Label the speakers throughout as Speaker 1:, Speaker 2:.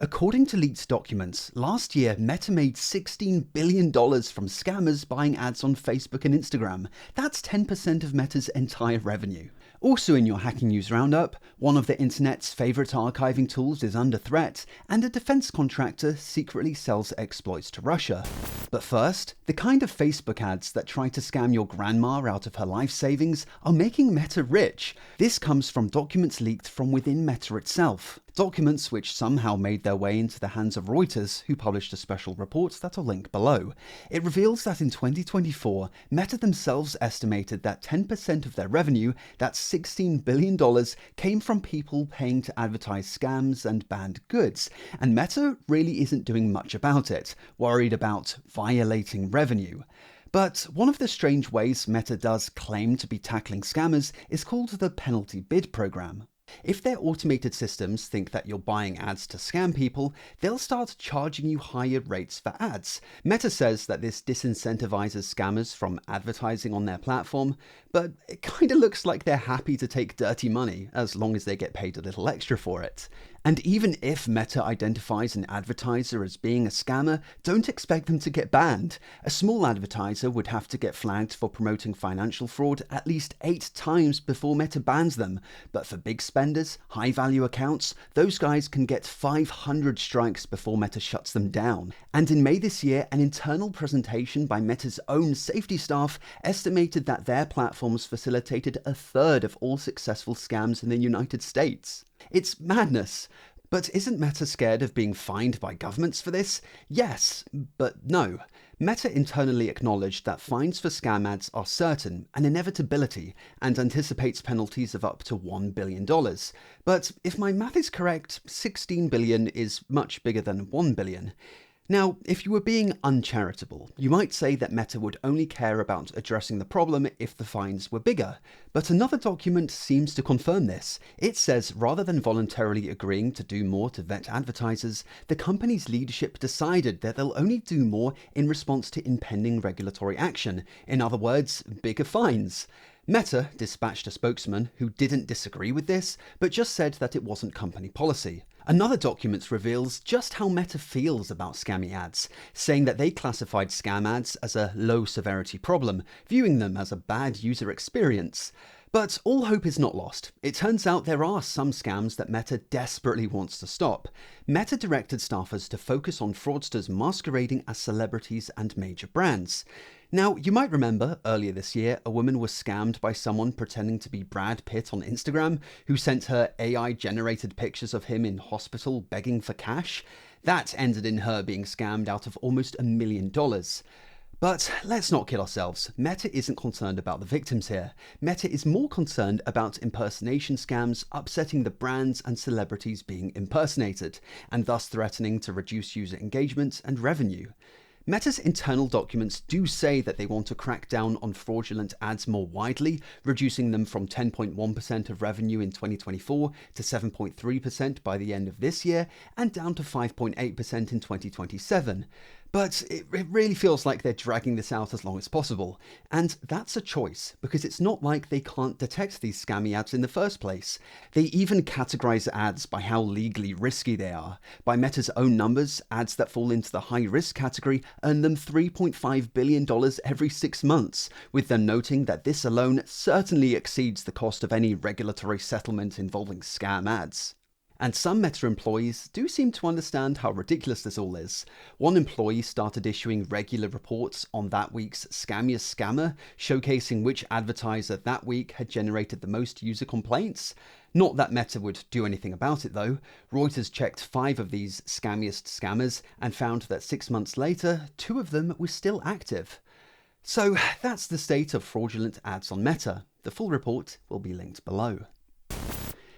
Speaker 1: According to leaked documents, last year Meta made $16 billion from scammers buying ads on Facebook and Instagram. That's 10% of Meta's entire revenue. Also in your hacking news roundup, one of the internet's favourite archiving tools is under threat, and a defence contractor secretly sells exploits to Russia. But first, the kind of Facebook ads that try to scam your grandma out of her life savings are making Meta rich. This comes from documents leaked from within Meta itself. Documents which somehow made their way into the hands of Reuters, who published a special report that I'll link below. It reveals that in 2024, Meta themselves estimated that 10% of their revenue, that's $16 billion, came from people paying to advertise scams and banned goods, and Meta really isn't doing much about it, worried about violating revenue. But one of the strange ways Meta does claim to be tackling scammers is called the penalty bid program. If their automated systems think that you're buying ads to scam people, they'll start charging you higher rates for ads. Meta says that this disincentivizes scammers from advertising on their platform, but it kind of looks like they're happy to take dirty money as long as they get paid a little extra for it. And even if Meta identifies an advertiser as being a scammer, don't expect them to get banned. A small advertiser would have to get flagged for promoting financial fraud at least 8 times before Meta bans them. But for big spenders, high-value accounts, those guys can get 500 strikes before Meta shuts them down. And in May this year, an internal presentation by Meta's own safety staff estimated that their platforms facilitated a third of all successful scams in the United States. It's madness. But isn't Meta scared of being fined by governments for this? Yes, but no. Meta internally acknowledged that fines for scam ads are certain, an inevitability, and anticipates penalties of up to $1 billion. But if my math is correct, 16 billion is much bigger than 1 billion. Now, if you were being uncharitable, you might say that Meta would only care about addressing the problem if the fines were bigger. But another document seems to confirm this. It says rather than voluntarily agreeing to do more to vet advertisers, the company's leadership decided that they'll only do more in response to impending regulatory action. In other words, bigger fines. Meta dispatched a spokesman who didn't disagree with this, but just said that it wasn't company policy. Another document reveals just how Meta feels about scammy ads, saying that they classified scam ads as a low-severity problem, viewing them as a bad user experience. But all hope is not lost. It turns out there are some scams that Meta desperately wants to stop. Meta directed staffers to focus on fraudsters masquerading as celebrities and major brands. Now, you might remember earlier this year, a woman was scammed by someone pretending to be Brad Pitt on Instagram, who sent her AI-generated pictures of him in hospital begging for cash. That ended in her being scammed out of almost $1 million. But let's not kid ourselves. Meta isn't concerned about the victims here. Meta is more concerned about impersonation scams upsetting the brands and celebrities being impersonated, and thus threatening to reduce user engagement and revenue. Meta's internal documents do say that they want to crack down on fraudulent ads more widely, reducing them from 10.1% of revenue in 2024 to 7.3% by the end of this year, and down to 5.8% in 2027. But it really feels like they're dragging this out as long as possible. And that's a choice, because it's not like they can't detect these scammy ads in the first place. They even categorize ads by how legally risky they are. By Meta's own numbers, ads that fall into the high-risk category earn them $3.5 billion every 6 months, with them noting that this alone certainly exceeds the cost of any regulatory settlement involving scam ads. And some Meta employees do seem to understand how ridiculous this all is. One employee started issuing regular reports on that week's Scammiest Scammer, showcasing which advertiser that week had generated the most user complaints. Not that Meta would do anything about it though. Reuters checked 5 of these Scammiest Scammers and found that 6 months later, 2 of them were still active. So that's the state of fraudulent ads on Meta. The full report will be linked below.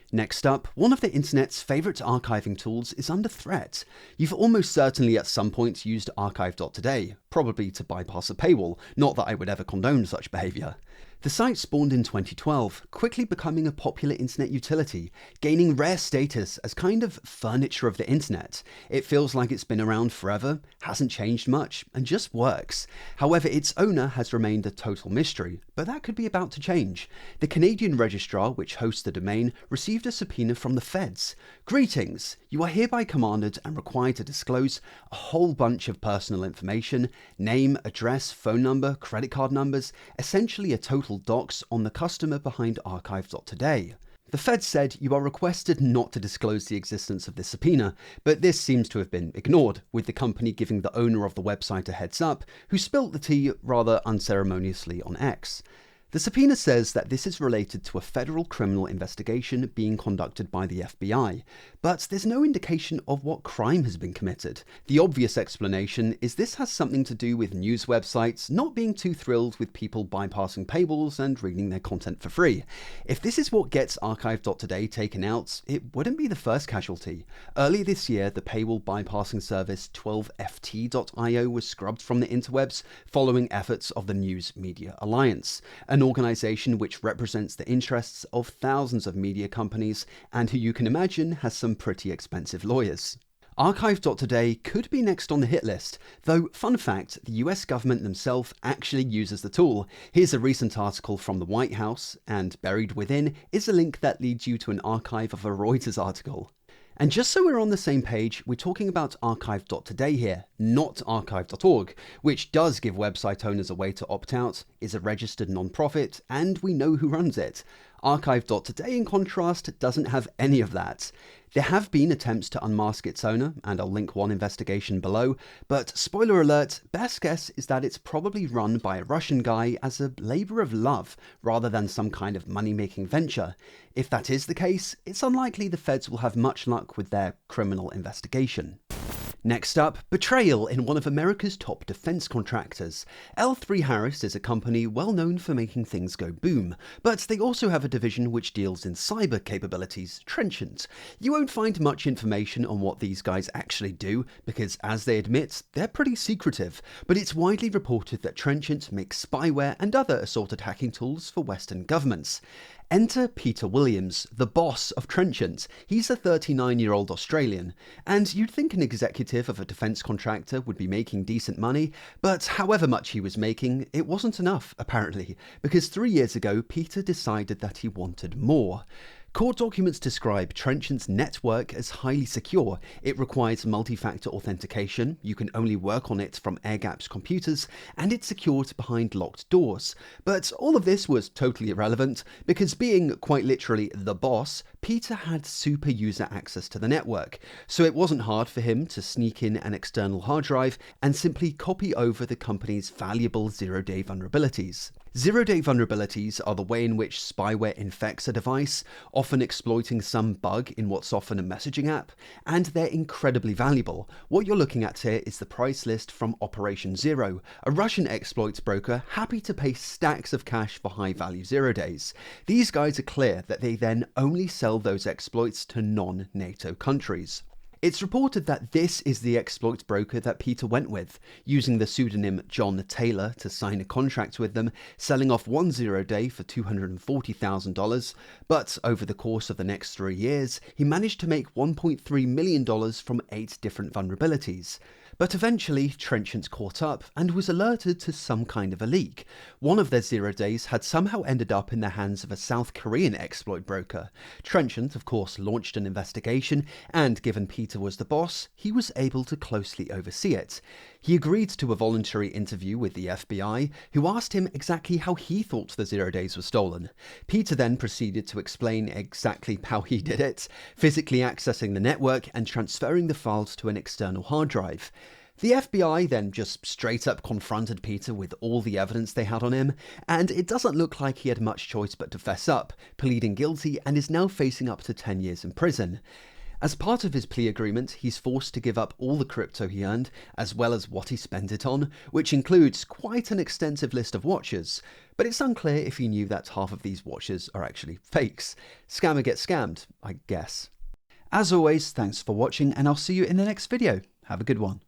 Speaker 1: Next up, one of the internet's favourite archiving tools is under threat. You've almost certainly at some point used Archive.today, probably to bypass a paywall, not that I would ever condone such behaviour. The site spawned in 2012, quickly becoming a popular internet utility, gaining rare status as kind of furniture of the internet. It feels like it's been around forever, hasn't changed much, and just works. However, its owner has remained a total mystery, but that could be about to change. The Canadian registrar, which hosts the domain, received a subpoena from the feds. Greetings! You are hereby commanded and required to disclose a whole bunch of personal information, name, address, phone number, credit card numbers, essentially a total docs on the customer behind Archive.today. The Fed said you are requested not to disclose the existence of this subpoena, but this seems to have been ignored, with the company giving the owner of the website a heads up, who spilt the tea rather unceremoniously on X. The subpoena says that this is related to a federal criminal investigation being conducted by the FBI, but there's no indication of what crime has been committed. The obvious explanation is this has something to do with news websites not being too thrilled with people bypassing paywalls and reading their content for free. If this is what gets Archive.today taken out, it wouldn't be the first casualty. Earlier this year, the paywall bypassing service 12ft.io was scrubbed from the interwebs following efforts of the News Media Alliance, an organization which represents the interests of thousands of media companies and who you can imagine has some pretty expensive lawyers. Archive.today could be next on the hit list, though fun fact, the US government themselves actually uses the tool. Here's a recent article from the White House, and buried within is a link that leads you to an archive of a Reuters article. And just so we're on the same page, we're talking about Archive.today here, not Archive.org, which does give website owners a way to opt out, is a registered non-profit, and we know who runs it. Archive.today, in contrast, doesn't have any of that. There have been attempts to unmask its owner, and I'll link one investigation below, but spoiler alert, best guess is that it's probably run by a Russian guy as a labour of love, rather than some kind of money-making venture. If that is the case, it's unlikely the feds will have much luck with their criminal investigation. Next up, betrayal in one of America's top defense contractors. L3Harris is a company well known for making things go boom, but they also have a division which deals in cyber capabilities, Trenchant. You won't find much information on what these guys actually do, because as they admit, they're pretty secretive, but it's widely reported that Trenchant makes spyware and other assorted hacking tools for Western governments. Enter Peter Williams, the boss of Trenchant. He's a 39-year-old Australian, and you'd think an executive of a defense contractor would be making decent money, but however much he was making, it wasn't enough, apparently, because 3 years ago, Peter decided that he wanted more. Court documents describe Trenchant's network as highly secure. It requires multi-factor authentication, you can only work on it from air-gapped computers, and it's secured behind locked doors. But all of this was totally irrelevant, because being quite literally the boss, Peter had super user access to the network, so it wasn't hard for him to sneak in an external hard drive and simply copy over the company's valuable zero-day vulnerabilities. Zero-day vulnerabilities are the way in which spyware infects a device, often exploiting some bug in what's often a messaging app, and they're incredibly valuable. What you're looking at here is the price list from Operation Zero, a Russian exploits broker happy to pay stacks of cash for high-value zero-days. These guys are clear that they then only sell those exploits to non-NATO countries. It's reported that this is the exploits broker that Peter went with, using the pseudonym John Taylor to sign a contract with them, selling off one zero-day for $240,000, but over the course of the next 3 years, he managed to make $1.3 million from 8 different vulnerabilities. But eventually, Trenchant caught up and was alerted to some kind of a leak. One of their zero-days had somehow ended up in the hands of a South Korean exploit broker. Trenchant, of course, launched an investigation, and given Peter was the boss, he was able to closely oversee it. He agreed to a voluntary interview with the FBI, who asked him exactly how he thought the zero-days were stolen. Peter then proceeded to explain exactly how he did it, physically accessing the network and transferring the files to an external hard drive. The FBI then just straight up confronted Peter with all the evidence they had on him, and it doesn't look like he had much choice but to fess up, pleading guilty, and is now facing up to 10 years in prison. As part of his plea agreement, he's forced to give up all the crypto he earned, as well as what he spent it on, which includes quite an extensive list of watches. But it's unclear if he knew that half of these watches are actually fakes. Scammer gets scammed, I guess. As always, thanks for watching, and I'll see you in the next video. Have a good one.